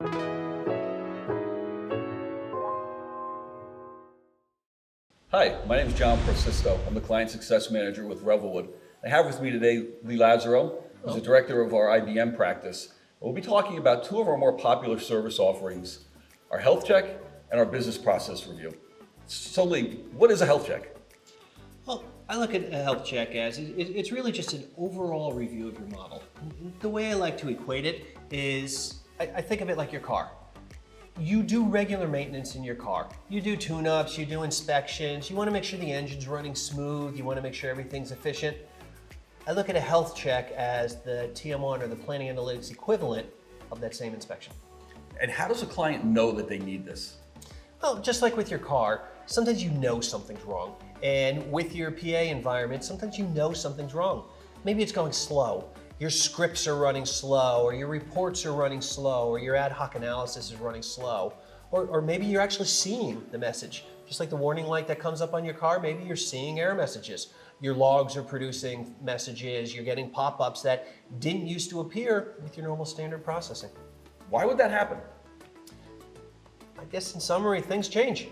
Hi, my name is John Persisto. I'm the Client Success Manager with Revelwood. I have with me today Lee Lazaro, who's the Director of our IBM practice. We'll be talking about two of our more popular service offerings, our health check and our business process review. So Lee, what is a health check? Well, I look at a health check as it's really just an overall review of your model. The way I like to equate it is I think of it like your car. You do regular maintenance in your car. You do tune-ups, you do inspections, you want to make sure the engine's running smooth, you want to make sure everything's efficient. I look at a health check as the TM1 or the Planning Analytics equivalent of that same inspection. And how does a client know that they need this? Well, just like with your car, sometimes you know something's wrong. And with your PA environment, sometimes you know something's wrong. Maybe it's going slow. Your scripts are running slow, or your reports are running slow, or your ad hoc analysis is running slow. Or maybe you're actually seeing the message. Just like the warning light that comes up on your car, maybe you're seeing error messages. Your logs are producing messages, you're getting pop-ups that didn't used to appear with your normal standard processing. Why would that happen? I guess in summary, things change.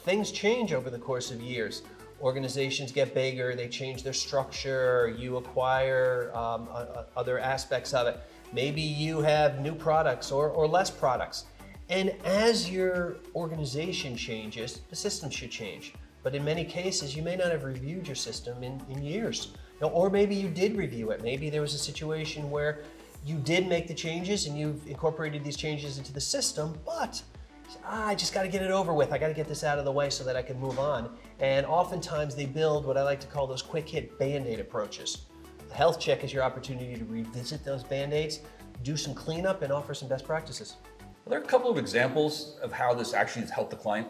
Things change over the course of years. Organizations get bigger, they change their structure, you acquire other aspects of it. Maybe you have new products or less products. And as your organization changes, the system should change. But in many cases, you may not have reviewed your system in years. Or maybe you did review it. Maybe there was a situation where you did make the changes and you've incorporated these changes into the system, but I just got to get it over with. I got to get this out of the way so that I can move on. And oftentimes they build what I like to call those quick hit Band-Aid approaches. The health check is your opportunity to revisit those Band-Aids, do some cleanup, and offer some best practices. Are there a couple of examples of how this actually has helped the client?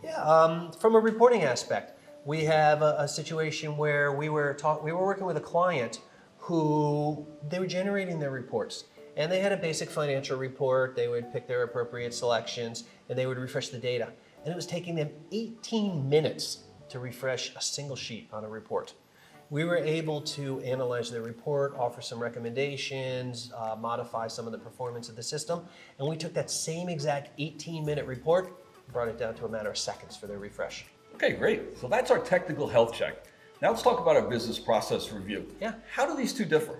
Yeah, from a reporting aspect, we have a situation where we were working with a client who they were generating their reports. And they had a basic financial report, they would pick their appropriate selections, and they would refresh the data. And it was taking them 18 minutes to refresh a single sheet on a report. We were able to analyze their report, offer some recommendations, modify some of the performance of the system, and we took that same exact 18-minute report and brought it down to a matter of seconds for their refresh. Okay, great. So that's our technical health check. Now let's talk about our business process review. Yeah. How do these two differ?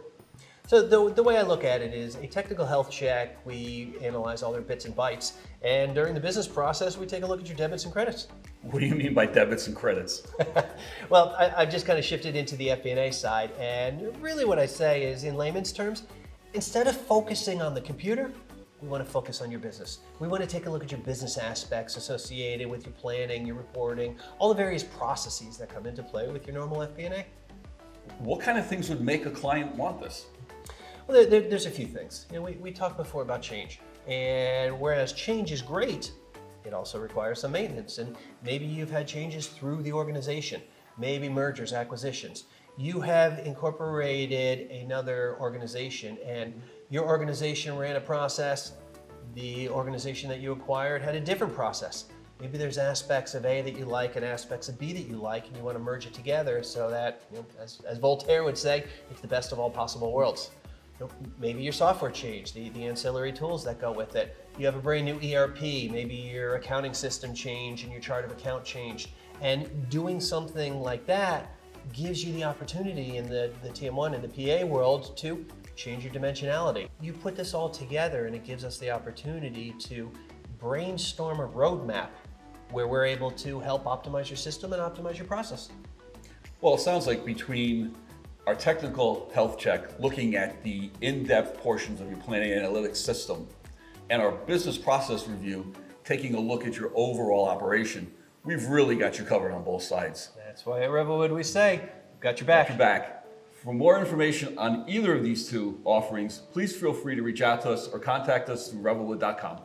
So the way I look at it is a technical health check, we analyze all their bits and bytes, and during the business process, we take a look at your debits and credits. What do you mean by debits and credits? Well, I've just kind of shifted into the FP&A side, and really what I say is, in layman's terms, instead of focusing on the computer, we want to focus on your business. We want to take a look at your business aspects associated with your planning, your reporting, all the various processes that come into play with your normal FP&A. What kind of things would make a client want this? Well, there's a few things. We talked before about change, and whereas change is great, it also requires some maintenance. And maybe you've had changes through the organization, maybe mergers, acquisitions. You have incorporated another organization, and your organization ran a process. The organization that you acquired had a different process. Maybe there's aspects of A that you like and aspects of B that you like, and you want to merge it together so that, as Voltaire would say, it's the best of all possible worlds. Maybe your software changed, the ancillary tools that go with it. You have a brand new ERP, maybe your accounting system changed and your chart of account changed. And doing something like that gives you the opportunity in the TM1 and the PA world to change your dimensionality. You put this all together and it gives us the opportunity to brainstorm a roadmap where we're able to help optimize your system and optimize your process. Well, it sounds like between our technical health check, looking at the in-depth portions of your planning analytics system, and our business process review, taking a look at your overall operation, we've really got you covered on both sides. That's why at Revelwood we say, got your back. Got your back. For more information on either of these two offerings, please feel free to reach out to us or contact us through revelwood.com.